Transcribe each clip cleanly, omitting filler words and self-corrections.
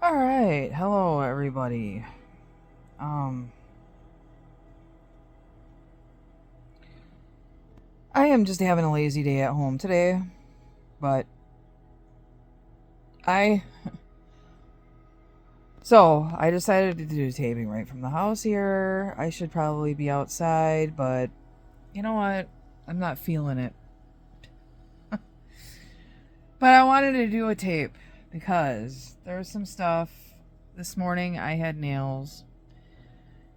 All right, hello everybody. Um, I am just having a lazy day at home today, but I I decided to do taping right from the house here. I should probably be outside, but you know what? I'm not feeling it. But I wanted to do a tape because there was some stuff this morning. I had nails.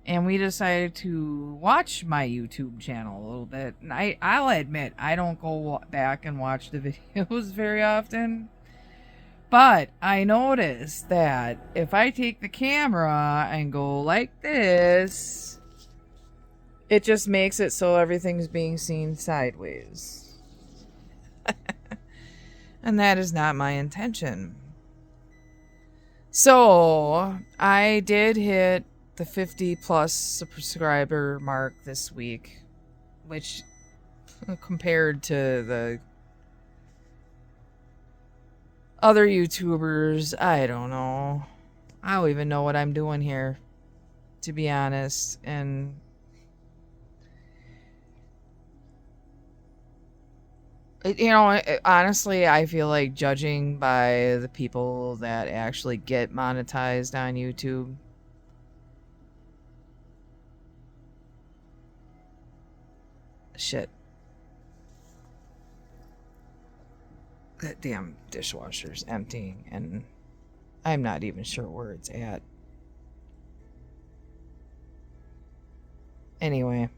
And we decided to watch my YouTube channel a little bit. And I'll admit, I don't go back and watch the videos very often. But I noticed that if I take the camera and go like this, it just makes it so everything's being seen sideways. And that is not my intention. So I did hit the 50 plus subscriber mark this week, which compared to the other YouTubers, I don't know. I don't even know what I'm doing here, to be honest. And honestly, I feel like judging by the people that actually get monetized on YouTube. Shit. That damn dishwasher's emptying, and I'm not even sure where it's at. Anyway.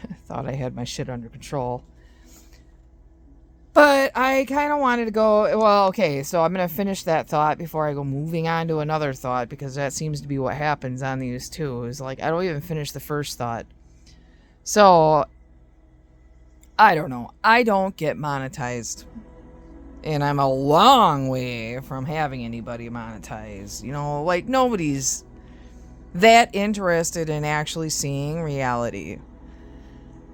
I thought I had my shit under control. But I kind of wanted to go, well, okay, so I'm going to finish that thought before I go moving on to another thought, because that seems to be what happens on these too. Is like, I don't even finish the first thought. So, I don't know. I don't get monetized. And I'm a long way from having anybody monetize. Like nobody's that interested in actually seeing reality.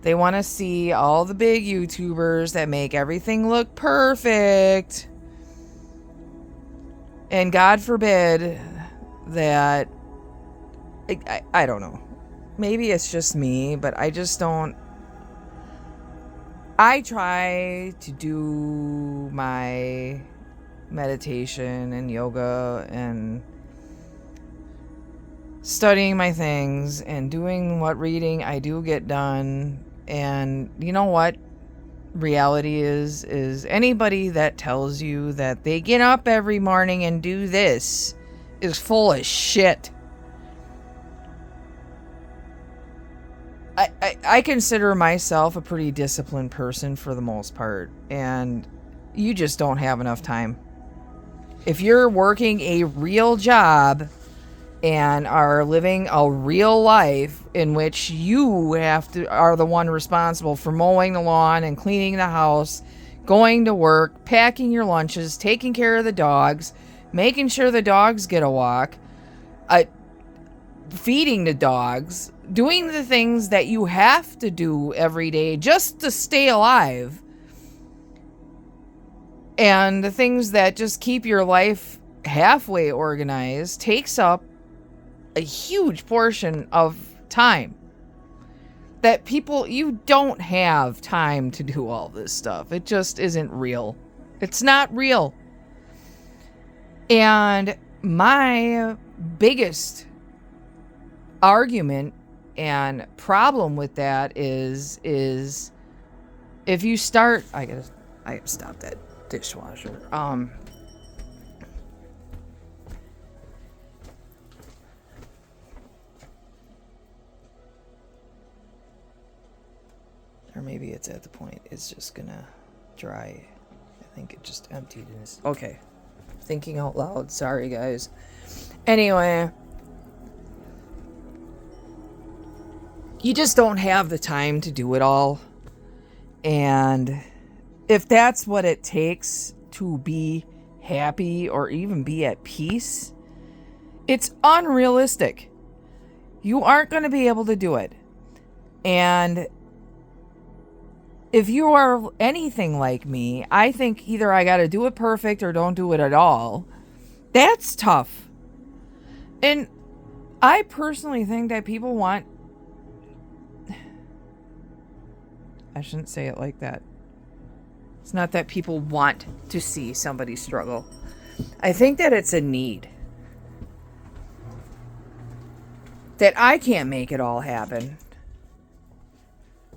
They want to see all the big YouTubers that make everything look perfect. And God forbid that... I don't know. Maybe it's just me, but I just don't... I try to do my meditation and yoga and studying my things and doing what reading I do get done. And you know what reality is anybody that tells you that they get up every morning and do this is full of shit. I consider myself a pretty disciplined person for the most part, and you just don't have enough time. If you're working a real job and are living a real life in which you are the one responsible for mowing the lawn and cleaning the house, going to work, packing your lunches, taking care of the dogs, making sure the dogs get a walk, feeding the dogs, doing the things that you have to do every day just to stay alive, and the things that just keep your life halfway organized takes up a huge portion of time. That people, you don't have time to do all this stuff. It just isn't real. It's not real. And my biggest argument and problem with that is if you start... I gotta stop that dishwasher. Or maybe it's at the point it's just gonna dry. I think it just emptied in his... Okay. Thinking out loud. Sorry, guys. Anyway. You just don't have the time to do it all. And if that's what it takes to be happy or even be at peace, it's unrealistic. You aren't going to be able to do it. And if you are anything like me, I think either I got to do it perfect or don't do it at all. That's tough. And I personally think that people want... I shouldn't say it like that. It's not that people want to see somebody struggle. I think that it's a need. That I can't make it all happen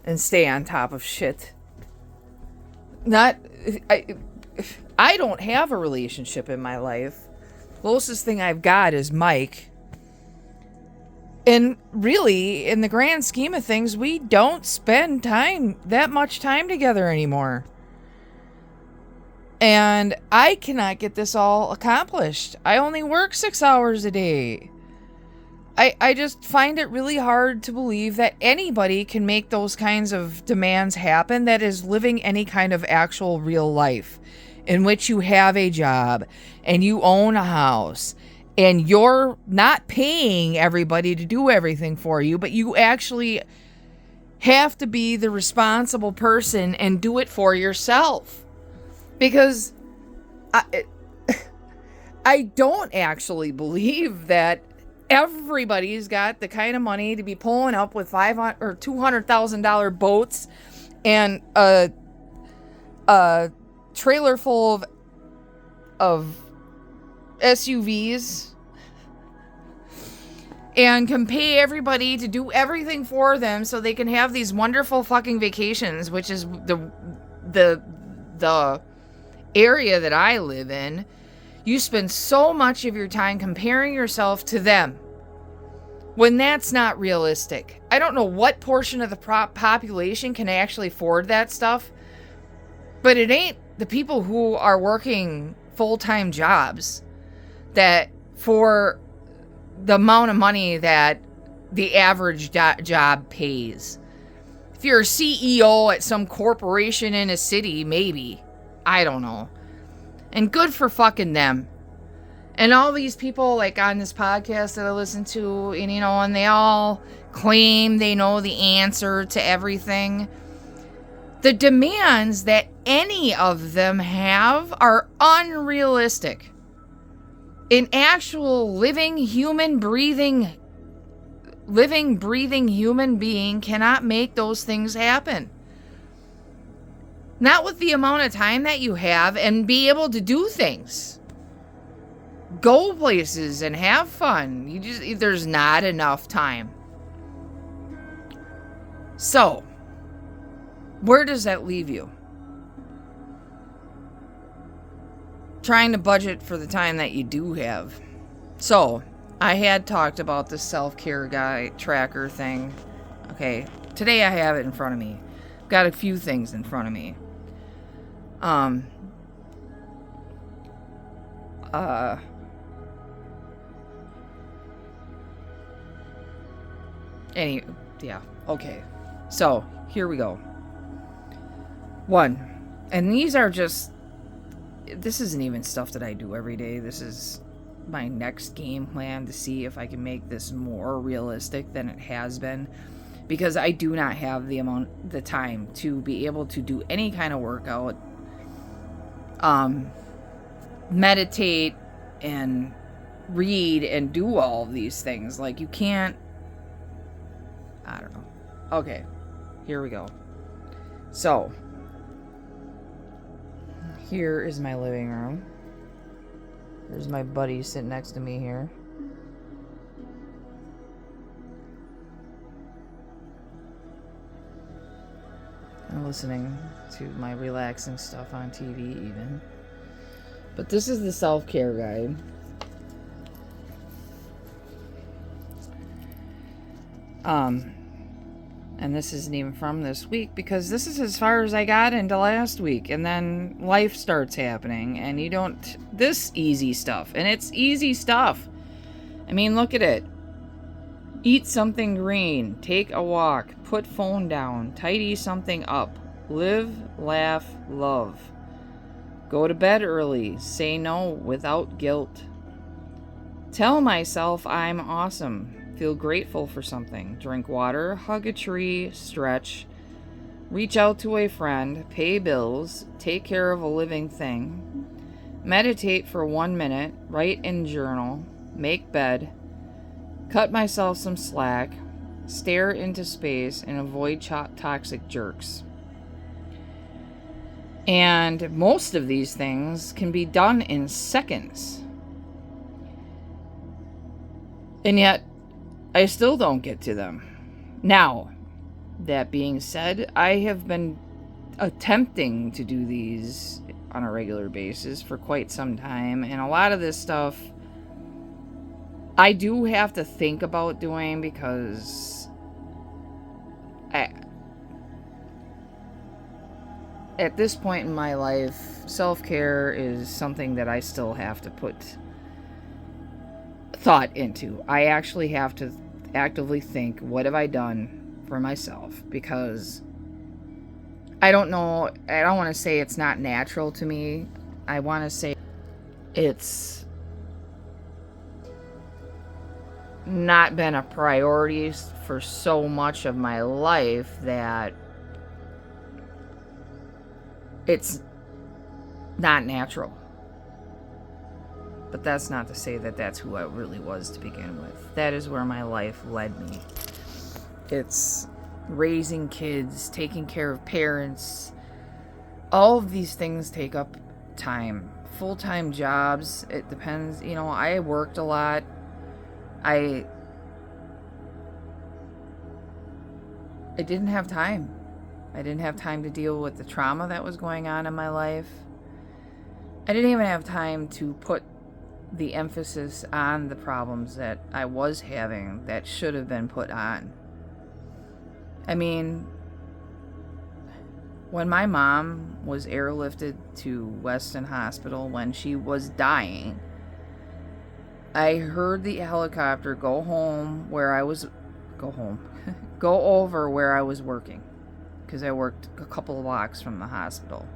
and stay on top of shit. I don't have a relationship in my life. Closest thing I've got is Mike. And really, in the grand scheme of things, we don't spend that much time together anymore. And I cannot get this all accomplished. I only work 6 hours a day. I just find it really hard to believe that anybody can make those kinds of demands happen that is living any kind of actual real life in which you have a job and you own a house and you're not paying everybody to do everything for you, but you actually have to be the responsible person and do it for yourself. Because I don't actually believe that everybody's got the kind of money to be pulling up with $500,000 or $200,000 boats and a trailer full of SUVs and can pay everybody to do everything for them so they can have these wonderful fucking vacations, which is the area that I live in. You spend so much of your time comparing yourself to them when that's not realistic. I don't know what portion of the population can actually afford that stuff, but it ain't the people who are working full-time jobs that for the amount of money that the average job pays. If you're a CEO at some corporation in a city, maybe. I don't know. And good for fucking them. And all these people like on this podcast that I listen to, and and they all claim they know the answer to everything. The demands that any of them have are unrealistic. An actual living, breathing human being cannot make those things happen. Not with the amount of time that you have and be able to do things. Go places and have fun. There's not enough time. So, where does that leave you? Trying to budget for the time that you do have. So, I had talked about this self-care guy tracker thing. Okay, today I have it in front of me. Got a few things in front of me. Okay. So, here we go. 1. And these are just... This isn't even stuff that I do every day. This is my next game plan to see if I can make this more realistic than it has been. Because I do not have the time to be able to do any kind of workout. Meditate and read and do all of these things. Like, you can't... I don't know. Okay, here we go. So, here is my living room. There's my buddy sitting next to me here. I'm listening to my relaxing stuff on TV even. But this is the self-care guide. And this isn't even from this week because this is as far as I got into last week. And then life starts happening and you don't... This easy stuff. And it's easy stuff. I mean, look at it. Eat something green. Take a walk. Put phone down. Tidy something up. Live, laugh, love. Go to bed early. Say no without guilt. Tell myself I'm awesome. Feel grateful for something. Drink water. Hug a tree. Stretch. reach out to a friend, pay bills, take care of a living thing, meditate for 1 minute, write in journal, make bed, cut myself some slack, stare into space, and avoid toxic jerks. And most of these things can be done in seconds. And yet, I still don't get to them. Now, that being said, I have been attempting to do these on a regular basis for quite some time. And a lot of this stuff I do have to think about doing because at this point in my life, self-care is something that I still have to put thought into. I actually have to actively think, what have I done for myself? Because I don't know, I don't want to say it's not natural to me. I want to say it's not been a priority for so much of my life that it's not natural. But that's not to say that that's who I really was to begin with. That is where my life led me. It's raising kids, taking care of parents. All of these things take up time. Full-time jobs, it depends. You know, I worked a lot. I didn't have time. I didn't have time to deal with the trauma that was going on in my life. I didn't even have time to put the emphasis on the problems that I was having that should have been put on. I mean, when my mom was airlifted to Weston Hospital when she was dying, I heard the helicopter go over where I was working, because I worked a couple of blocks from the hospital.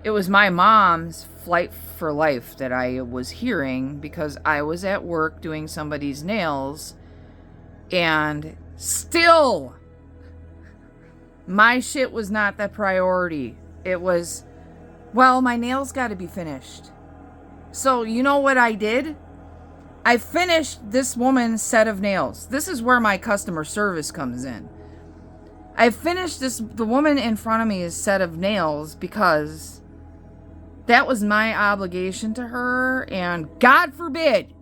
It was my mom's flight for life that I was hearing because I was at work doing somebody's nails, and still, my shit was not the priority. It was, well, my nails got to be finished. So you know what I did? I finished this woman's set of nails. This is where my customer service comes in. I finished the woman in front of me's set of nails because that was my obligation to her, and God forbid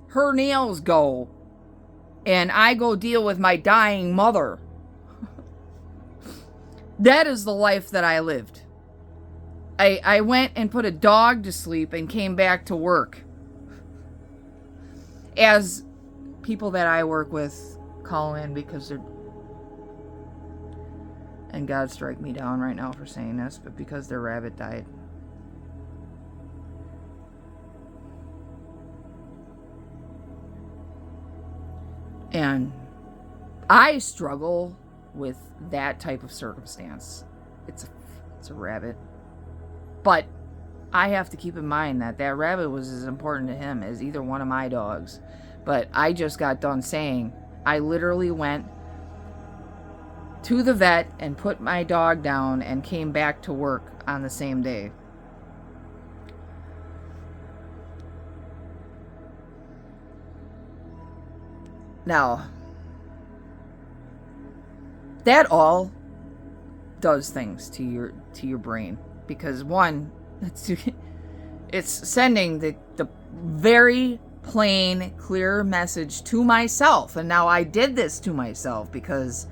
her nails go and I go deal with my dying mother. That is the life that I lived. I went and put a dog to sleep and came back to work. As people that I work with call in because they're, and God strike me down right now for saying this, but because their rabbit died. And I struggle with that type of circumstance. It's a rabbit. But I have to keep in mind that that rabbit was as important to him as either one of my dogs. But I just got done saying, I literally went to the vet and put my dog down and came back to work on the same day. Now, that all does things to your brain, because one, it's sending the very plain, clear message to myself. And now I did this to myself because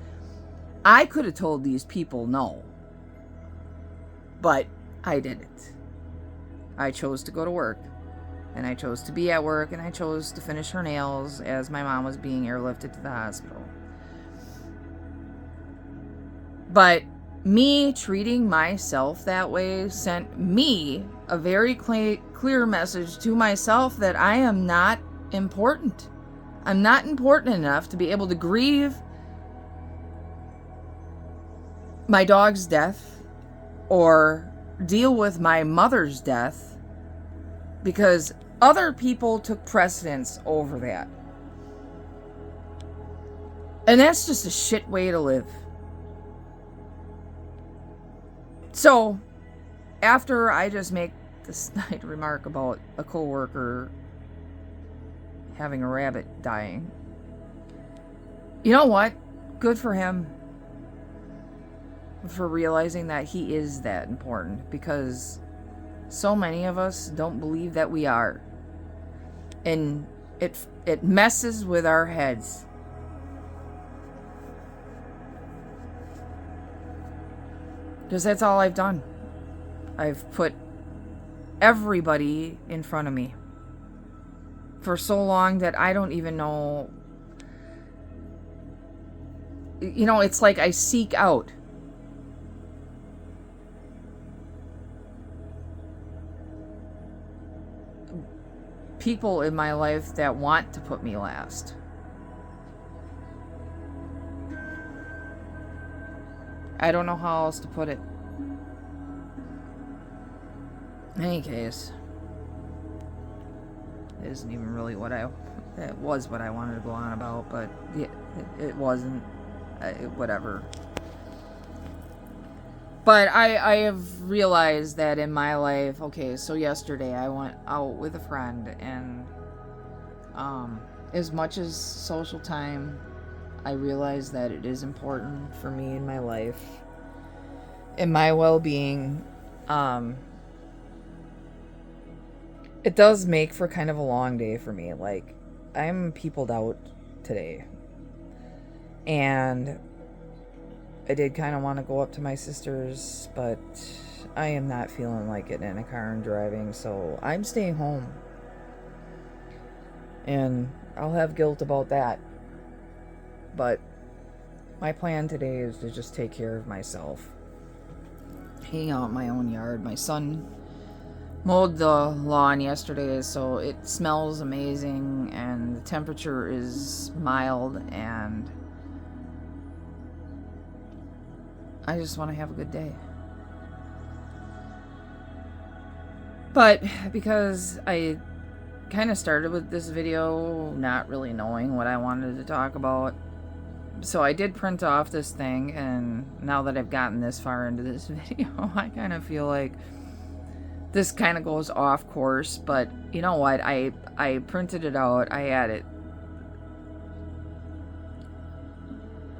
I could have told these people no, but I didn't. I chose to go to work, and I chose to be at work, and I chose to finish her nails as my mom was being airlifted to the hospital. But me treating myself that way sent me a very clear message to myself that I am not important. I'm not important enough to be able to grieve my dog's death or deal with my mother's death because other people took precedence over that. And that's just a shit way to live. So, after I just make this snide remark about a coworker having a rabbit dying, you know what? Good for him for realizing that he is that important, because so many of us don't believe that we are. And it messes with our heads. Because that's all I've done. I've put everybody in front of me for so long that I don't even know. You know, it's like I seek out people in my life that want to put me last. I don't know how else to put it. In any case, it isn't even really what I... It was what I wanted to go on about, but it wasn't. Whatever. But I have realized that in my life, okay, so yesterday I went out with a friend, and as much as social time, I realized that it is important for me in my life, in my well-being. It does make for kind of a long day for me. Like, I'm peopled out today. And I did kind of want to go up to my sister's, but I am not feeling like it in a car and driving, so I'm staying home. And I'll have guilt about that. But my plan today is to just take care of myself. Hang out in my own yard. My son mowed the lawn yesterday, so it smells amazing, and the temperature is mild, and I just want to have a good day. But because I kind of started with this video not really knowing what I wanted to talk about, so I did print off this thing, and now that I've gotten this far into this video, I kind of feel like this kind of goes off course. But you know what? I printed it out. I had it.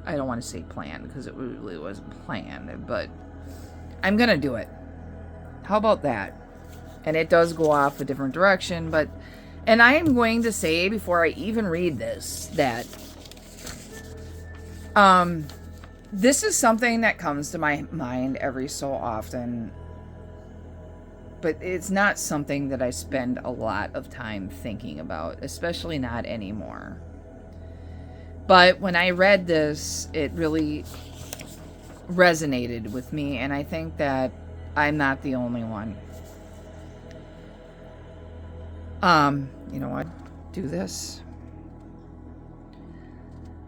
I don't want to say planned, because it really wasn't planned, but I'm going to do it. How about that? And it does go off a different direction, but... And I am going to say, before I even read this, that... this is something that comes to my mind every so often, but it's not something that I spend a lot of time thinking about, especially not anymore. But when I read this, it really resonated with me, and I think that I'm not the only one. You know what? Do this.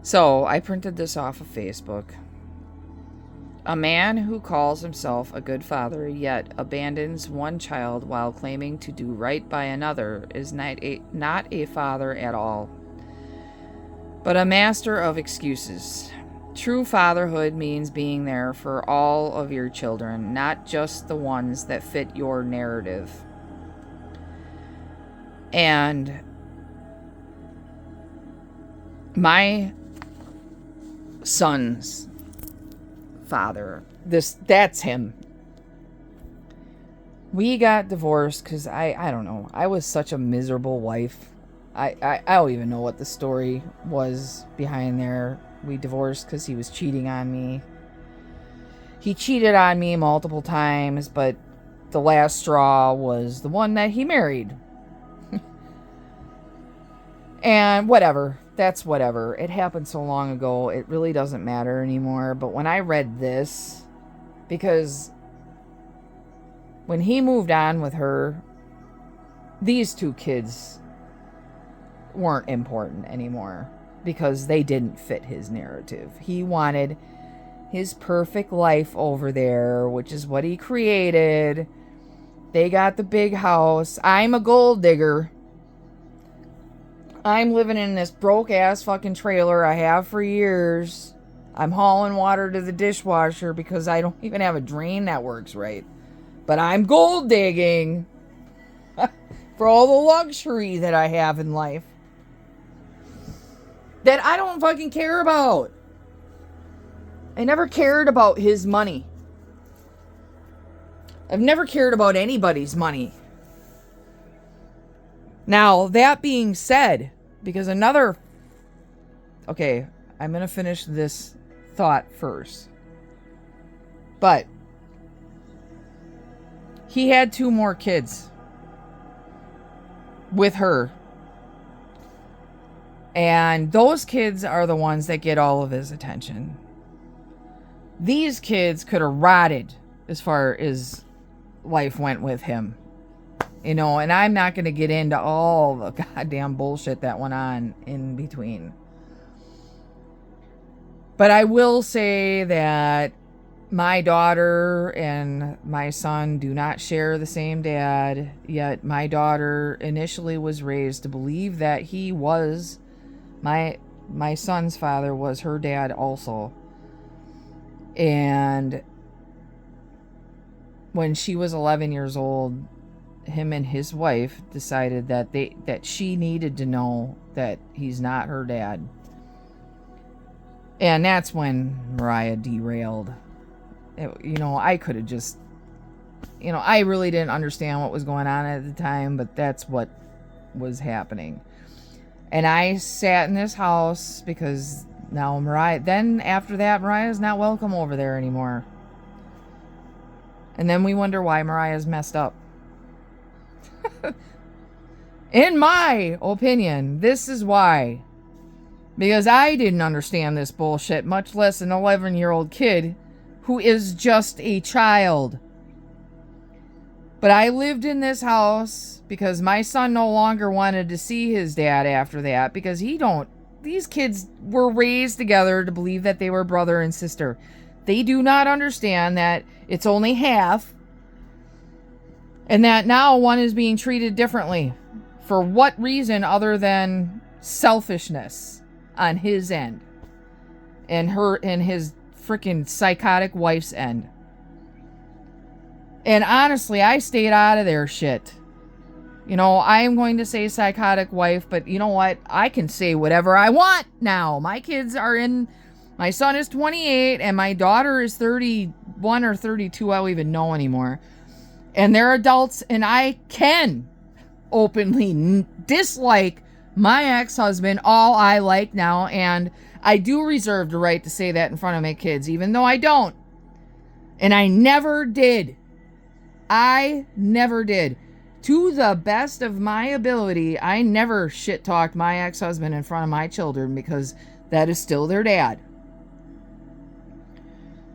So, I printed this off of Facebook. A man who calls himself a good father, yet abandons one child while claiming to do right by another, is not a father at all, but a master of excuses. True fatherhood means being there for all of your children, not just the ones that fit your narrative. And my son's father, that's him. We got divorced because I don't know. I was such a miserable wife. I don't even know what the story was behind there. We divorced because he was cheating on me. He cheated on me multiple times, but the last straw was the one that he married. And whatever. That's whatever. It happened so long ago, it really doesn't matter anymore. But when I read this, because when he moved on with her, these two kids weren't important anymore because they didn't fit his narrative. He wanted his perfect life over there, which is what he created. They got the big house. I'm a gold digger. I'm living in this broke ass fucking trailer I have for years. I'm hauling water to the dishwasher because I don't even have a drain that works right. But I'm gold digging for all the luxury that I have in life that I don't fucking care about. I never cared about his money. I've never cared about anybody's money. Now, that being said, because okay, I'm going to finish this thought first. But he had 2 more kids with her. And those kids are the ones that get all of his attention. These kids could have rotted as far as life went with him. You know, and I'm not going to get into all the goddamn bullshit that went on in between. But I will say that my daughter and my son do not share the same dad, yet my daughter initially was raised to believe that he was, my son's father was her dad also. And when she was 11 years old, him and his wife decided that she needed to know that he's not her dad. And that's when Mariah derailed. I could have just, I really didn't understand what was going on at the time, but that's what was happening. And I sat in this house because now after that, Mariah's not welcome over there anymore. And then we wonder why Mariah's messed up. In my opinion, this is why. Because I didn't understand this bullshit, much less an 11-year-old kid who is just a child. But I lived in this house because my son no longer wanted to see his dad after that, because these kids were raised together to believe that they were brother and sister. They do not understand that it's only half, and that now one is being treated differently. For what reason other than selfishness on his end and his freaking psychotic wife's end. And honestly, I stayed out of their shit. I am going to say psychotic wife, but you know what? I can say whatever I want now. My son is 28 and my daughter is 31 or 32. I don't even know anymore. And they're adults, and I can openly dislike my ex-husband all I like now, and I do reserve the right to say that in front of my kids, even though I don't. And I never did. I never did. To the best of my ability, I never shit-talked my ex-husband in front of my children, because that is still their dad.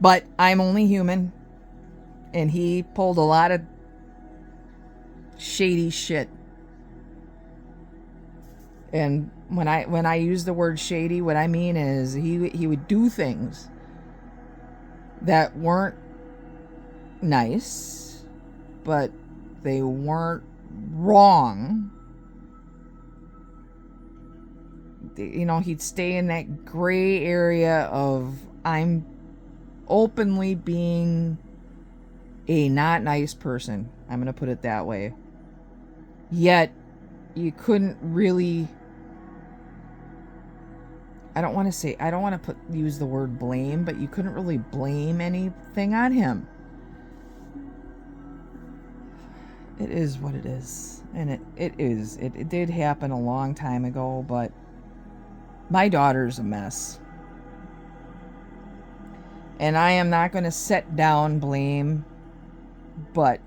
But I'm only human, and he pulled a lot of shady shit. And when I use the word shady, what I mean is he would do things that weren't nice, but they weren't wrong. He'd stay in that gray area of I'm openly being a not nice person. I'm going to put it that way. Yet, you couldn't really... I don't want to use the word blame, but you couldn't really blame anything on him. It is what it is. And it is. It did happen a long time ago, but my daughter's a mess. And I am not going to set down blame, but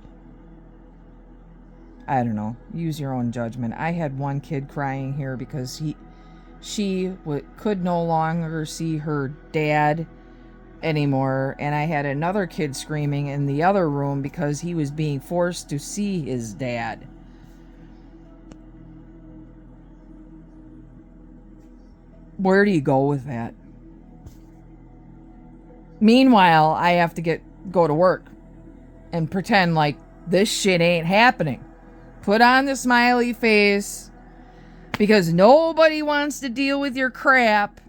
I don't know. Use your own judgment. I had one kid crying here because she could no longer see her dad anymore, and I had another kid screaming in the other room because he was being forced to see his dad. Where do you go with that? Meanwhile, I have to go to work and pretend like this shit ain't happening. Put on the smiley face because nobody wants to deal with your crap.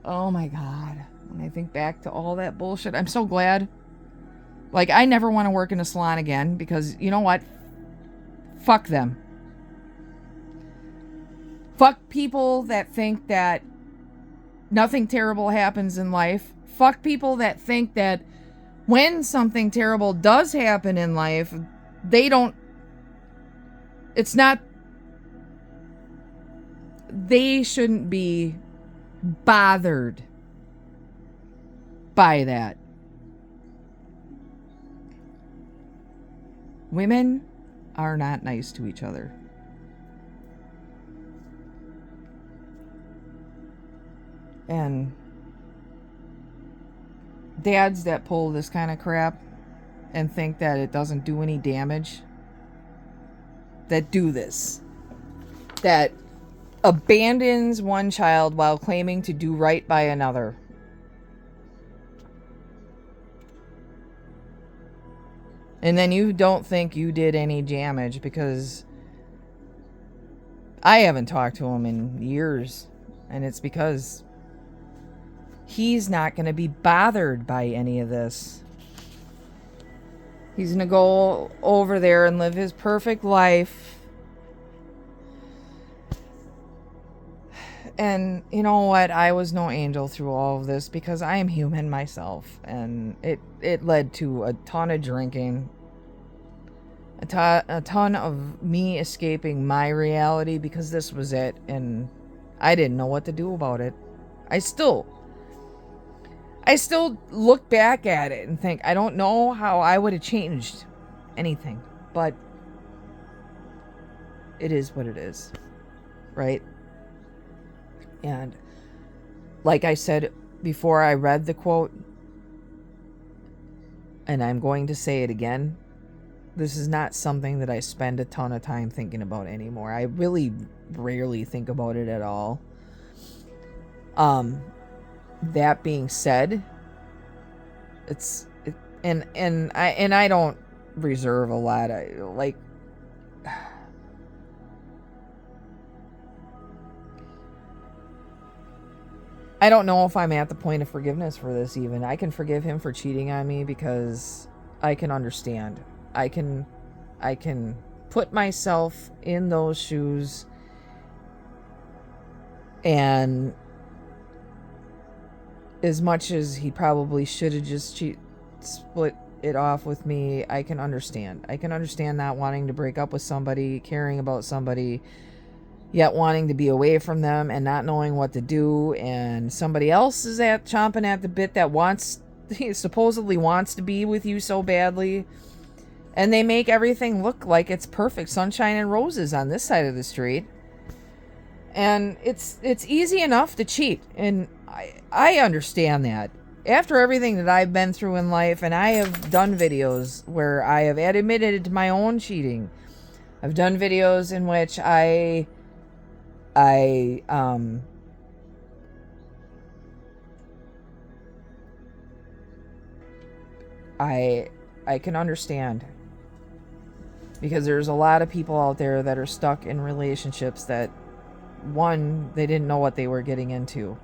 oh my God. When I think back to all that bullshit, I'm so glad. Like, I never want to work in a salon again because, you know what? Fuck them. Fuck people that think that nothing terrible happens in life. Fuck people that think that when something terrible does happen in life, they shouldn't be bothered by that. Women are not nice to each other. And dads that pull this kind of crap and think that it doesn't do any damage, that do this, that abandons one child while claiming to do right by another. And then you don't think you did any damage because I haven't talked to him in years. And it's because he's not going to be bothered by any of this. He's going to go over there and live his perfect life. And you know what? I was no angel through all of this because I am human myself. And it led to a ton of drinking. A ton of me escaping my reality because this was it. And I didn't know what to do about it. I still look back at it and think, I don't know how I would have changed anything. But it is what it is. Right? And like I said before I read the quote, and I'm going to say it again, this is not something that I spend a ton of time thinking about anymore. I really rarely think about it at all. That being said, I don't reserve a lot. I don't know if I'm at the point of forgiveness for this even. I can forgive him for cheating on me because I can understand. I can put myself in those shoes, and as much as he probably should have just split it off with me, I can understand. I can understand not wanting to break up with somebody, caring about somebody, yet wanting to be away from them and not knowing what to do, and somebody else is chomping at the bit that supposedly wants to be with you so badly. And they make everything look like it's perfect sunshine and roses on this side of the street. And it's easy enough to cheat. And I understand that. After everything that I've been through in life, and I have done videos where I have admitted to my own cheating. I've done videos in which I can understand. Because there's a lot of people out there that are stuck in relationships that, one, they didn't know what they were getting into.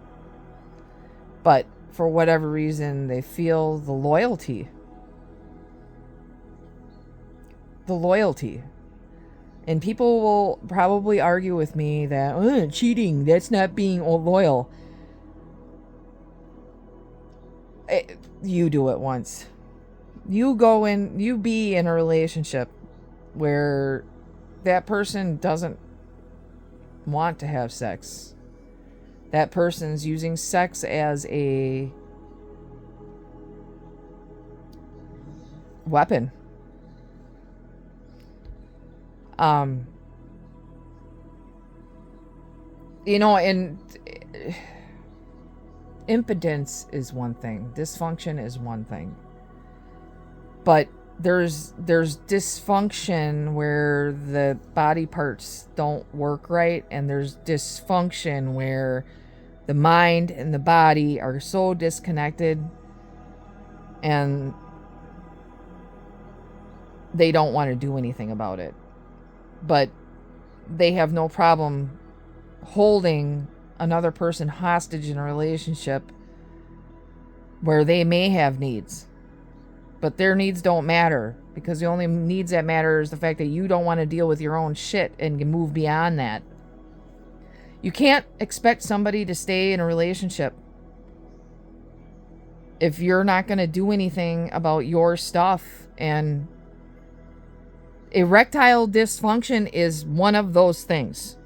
But for whatever reason, they feel the loyalty. And people will probably argue with me that, cheating, that's not being loyal. You do it once. You be in a relationship where that person doesn't want to have sex. That person's using sex as a weapon. And impotence is one thing. Dysfunction is one thing. But there's dysfunction where the body parts don't work right, and there's dysfunction where the mind and the body are so disconnected and they don't want to do anything about it. But they have no problem holding another person hostage in a relationship where they may have needs, but their needs don't matter, because the only needs that matter is the fact that you don't want to deal with your own shit and move beyond that. You can't expect somebody to stay in a relationship if you're not going to do anything about your stuff. And erectile dysfunction is one of those things.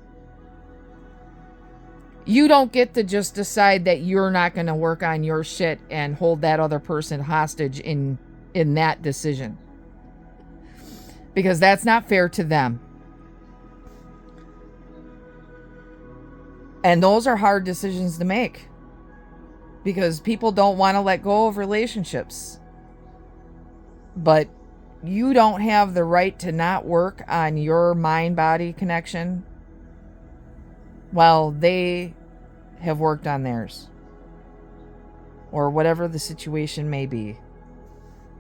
You don't get to just decide that you're not going to work on your shit and hold that other person hostage in that decision, because that's not fair to them. And those are hard decisions to make, because people don't want to let go of relationships. But you don't have the right to not work on your mind-body connection while they have worked on theirs, or whatever the situation may be.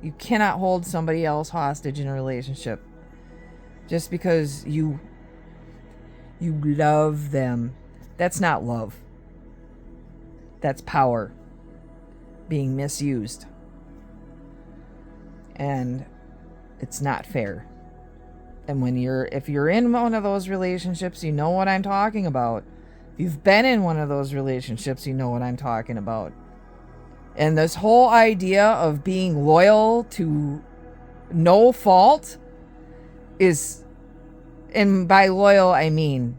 You cannot hold somebody else hostage in a relationship just because you love them. That's not love. That's power being misused. And it's not fair. And if you're in one of those relationships, you know what I'm talking about. If you've been in one of those relationships, you know what I'm talking about. And this whole idea of being loyal to no fault is, and by loyal I mean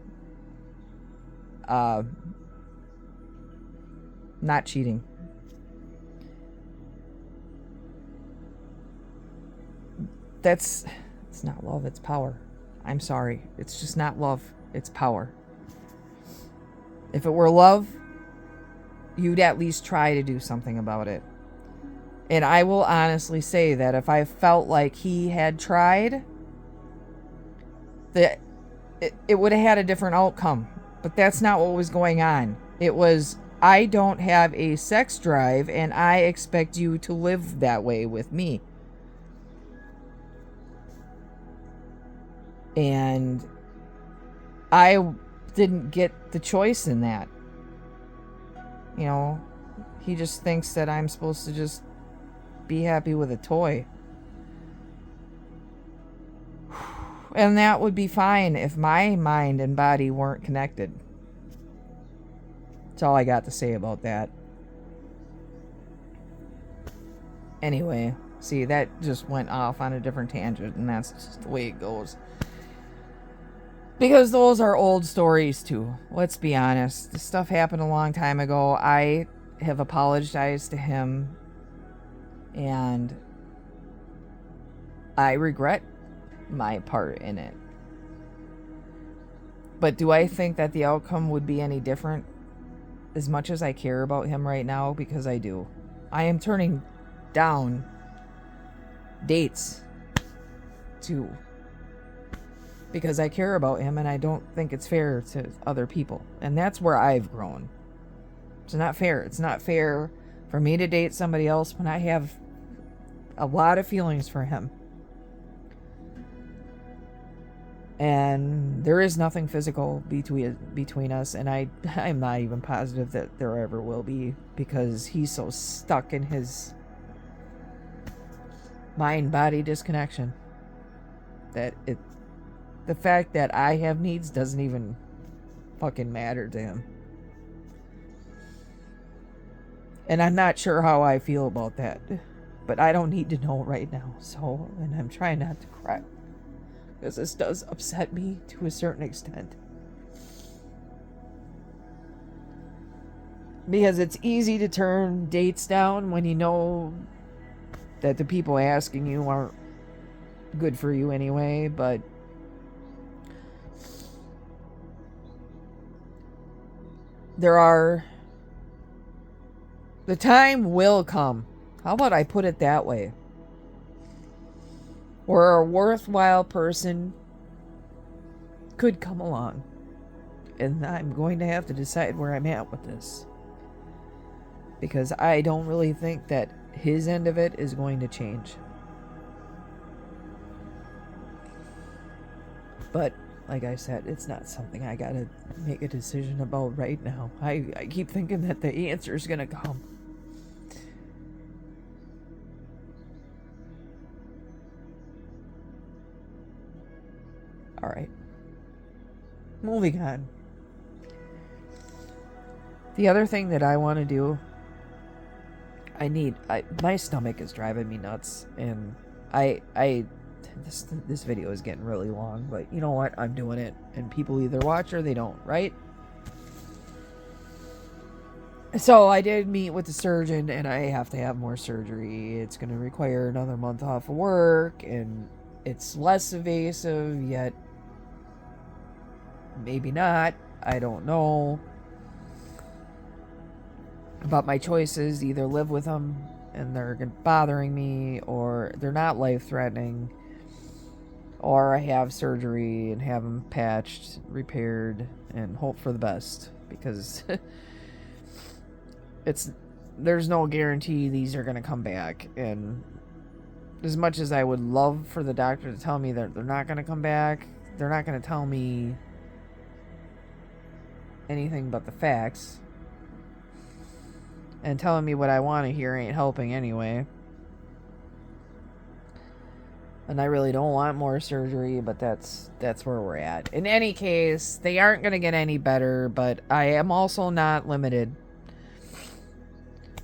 not cheating. It's not love, it's power. I'm sorry. It's just not love, it's power. If it were love, you'd at least try to do something about it. And I will honestly say that if I felt like he had tried, that it would have had a different outcome. But that's not what was going on. It was, I don't have a sex drive and I expect you to live that way with me. And I didn't get the choice in that. You know, he just thinks that I'm supposed to just be happy with a toy. And that would be fine if my mind and body weren't connected. That's all I got to say about that. Anyway, see, that just went off on a different tangent, and that's just the way it goes. Because those are old stories too. Let's be honest. This stuff happened a long time ago. I have apologized to him, and I regret my part in it. But do I think that the outcome would be any different? As much as I care about him right now, because I do. I am turning down dates too, because I care about him and I don't think it's fair to other people. And that's where I've grown. It's not fair. It's not fair for me to date somebody else when I have a lot of feelings for him. And there is nothing physical between us, and I'm not even positive that there ever will be, because he's so stuck in his mind-body disconnection that the fact that I have needs doesn't even fucking matter to him. And I'm not sure how I feel about that, but I don't need to know right now. So, and I'm trying not to cry, because this does upset me to a certain extent. Because it's easy to turn dates down when you know that the people asking you aren't good for you anyway, but the time will come. How about I put it that way? Where a worthwhile person could come along. And I'm going to have to decide where I'm at with this. Because I don't really think that his end of it is going to change. But like I said, it's not something I gotta make a decision about right now. I keep thinking that the answer's gonna come. Alright. Moving on. The other thing that I want to do, my stomach is driving me nuts, and this video is getting really long, but you know what? I'm doing it, and people either watch or they don't, right? So I did meet with the surgeon, and I have to have more surgery. It's going to require another month off of work, and it's less invasive, yet maybe not. I don't know. About my choices, either live with them and they're bothering me, or they're not life-threatening, or I have surgery and have them patched, repaired, and hope for the best, because there's no guarantee these are going to come back. And as much as I would love for the doctor to tell me that they're not going to come back, they're not going to tell me anything but the facts. And telling me what I want to hear ain't helping anyway. And I really don't want more surgery, but that's where we're at. In any case, they aren't going to get any better, but I am also not limited.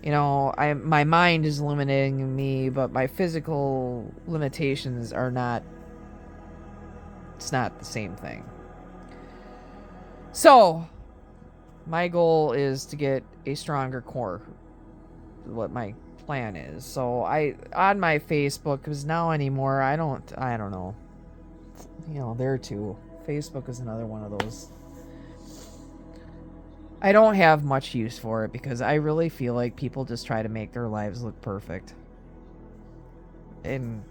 You know, my mind is limiting me, but my physical limitations are not. It's not the same thing. So, my goal is to get a stronger core. What my plan is. So on my Facebook, because now anymore I don't know. You know, there too. Facebook is another one of those. I don't have much use for it because I really feel like people just try to make their lives look perfect. And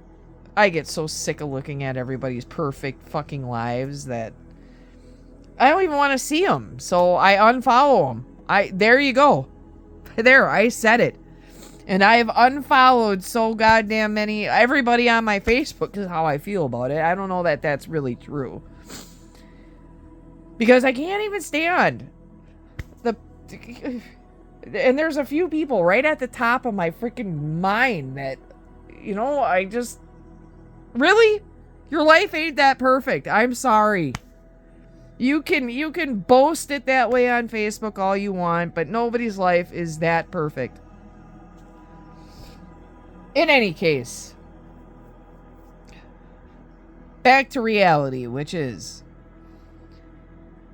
I get so sick of looking at everybody's perfect fucking lives that I don't even want to see them. So I unfollow them. There you go. There, I said it. And I have unfollowed so goddamn many, everybody on my Facebook is how I feel about it. I don't know that that's really true. Because I can't even stand and there's a few people right at the top of my freaking mind that, you know, I just, really? Your life ain't that perfect. I'm sorry. You can boast it that way on Facebook all you want, but nobody's life is that perfect. In any case, back to reality, which is,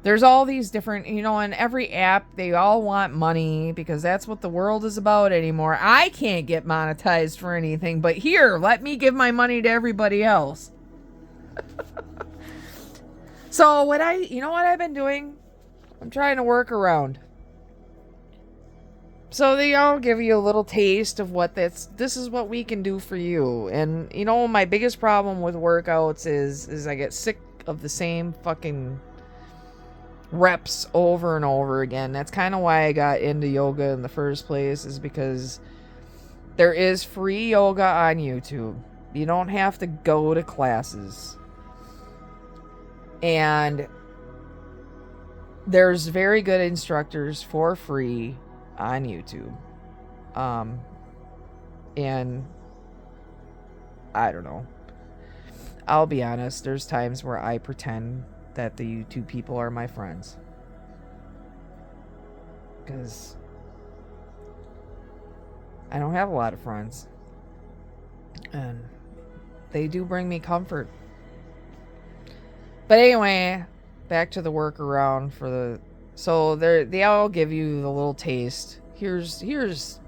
there's all these different, you know, on every app, they all want money because that's what the world is about anymore. I can't get monetized for anything, but here, let me give my money to everybody else. So you know what I've been doing? I'm trying to work around. So they all give you a little taste of what this is what we can do for you. And you know, my biggest problem with workouts is I get sick of the same fucking reps over and over again. That's kind of why I got into yoga in the first place, is because there is free yoga on YouTube. You don't have to go to classes. And there's very good instructors for free on YouTube. And I don't know. I'll be honest, there's times where I pretend that the YouTube people are my friends. Because I don't have a lot of friends. And they do bring me comfort. But anyway, back to the workaround for the... So they all give you the little taste. Here's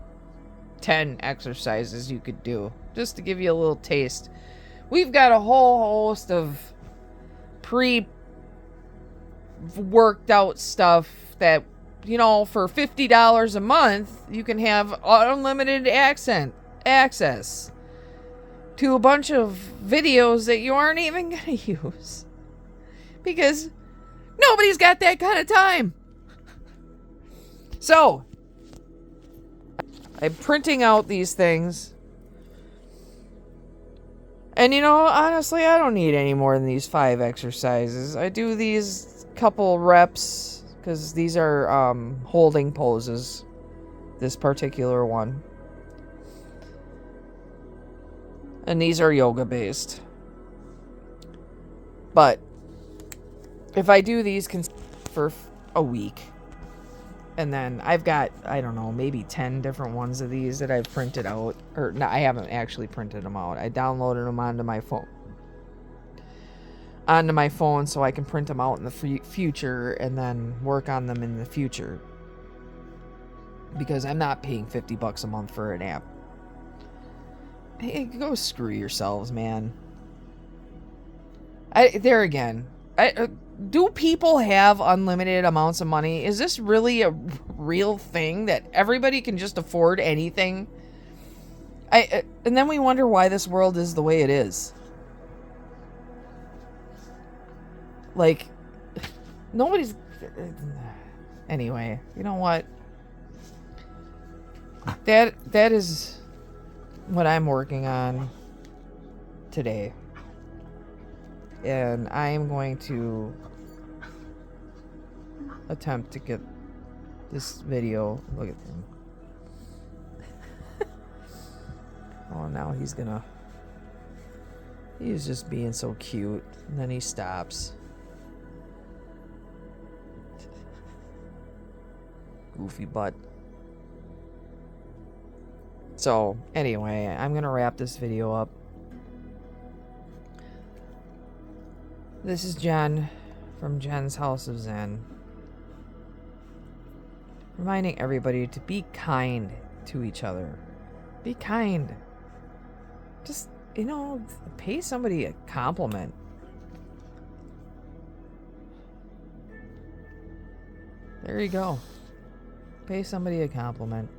10 exercises you could do, just to give you a little taste. We've got a whole host of pre-worked out stuff that, you know, for $50 a month, you can have unlimited access to a bunch of videos that you aren't even going to use. Because nobody's got that kind of time. So, I'm printing out these things. And you know, honestly, I don't need any more than these 5 exercises. I do these couple reps because these are holding poses. This particular one. And these are yoga based. But if I do these for a week, and then I've got, I don't know, maybe 10 different ones of these that I've printed out. Or no, I haven't actually printed them out. I downloaded them onto my phone. So I can print them out in the future and then work on them in the future. Because I'm not paying $50 a month for an app. Hey, go screw yourselves, man. There again. Do people have unlimited amounts of money? Is this really a real thing that everybody can just afford anything? And then we wonder why this world is the way it is. Like, nobody's... Anyway, you know what? That is what I'm working on today. And I am going to attempt to get this video. Look at him. Oh, now he's just being so cute. And then he stops. Goofy butt. So, anyway, I'm going to wrap this video up. This is Jen from Jen's House of Zen. Reminding everybody to be kind to each other. Be kind. Just, you know, pay somebody a compliment. There you go. Pay somebody a compliment.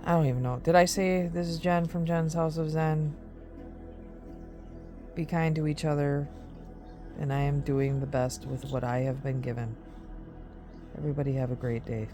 I don't even know. Did I say this is Jen from Jen's House of Zen? Be kind to each other, and I am doing the best with what I have been given. Everybody have a great day.